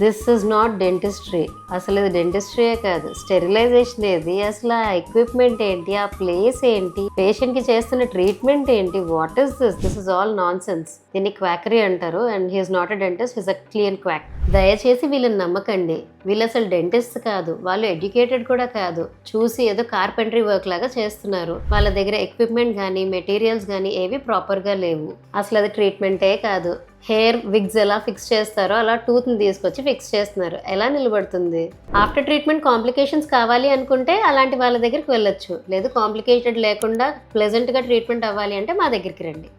This is not dentistry. అసలు ఇది డెంటిస్ట్రీయే కాదు, స్టెరిలైజేషన్ ఏది, అసలు ఆ ఎక్విప్మెంట్ ఏంటి, ఆ ప్లేస్ ఏంటి, పేషెంట్ కి చేస్తున్న ట్రీట్మెంట్ ఏంటి, what is this is all nonsense. దీన్ని క్వాకరీ అంటారు. And he's not a dentist, he's a clean quack. దయచేసి వీళ్ళని నమ్మకండి. వీళ్ళు అసలు డెంటిస్ట్ కాదు, వాళ్ళు ఎడ్యుకేటెడ్ కూడా కాదు. చూసి ఏదో కార్పెంటరీ వర్క్ లాగా చేస్తున్నారు. వాళ్ళ దగ్గర ఎక్విప్మెంట్ కానీ మెటీరియల్స్ కానీ ఏవి ప్రాపర్గా లేవు. అసలు అది ట్రీట్మెంటే కాదు. హెయిర్ విగ్స్ ఎలా ఫిక్స్ చేస్తారో అలా టూత్ని తీసుకొచ్చి ఫిక్స్ చేస్తున్నారు. ఎలా నిలబడుతుంది? ఆఫ్టర్ ట్రీట్మెంట్ కాంప్లికేషన్స్ కావాలి అనుకుంటే అలాంటి వాళ్ళ దగ్గరికి వెళ్ళొచ్చు. లేదు కాంప్లికేటెడ్ లేకుండా ప్లెజెంట్గా ట్రీట్మెంట్ అవ్వాలి అంటే మా దగ్గరికి రండి.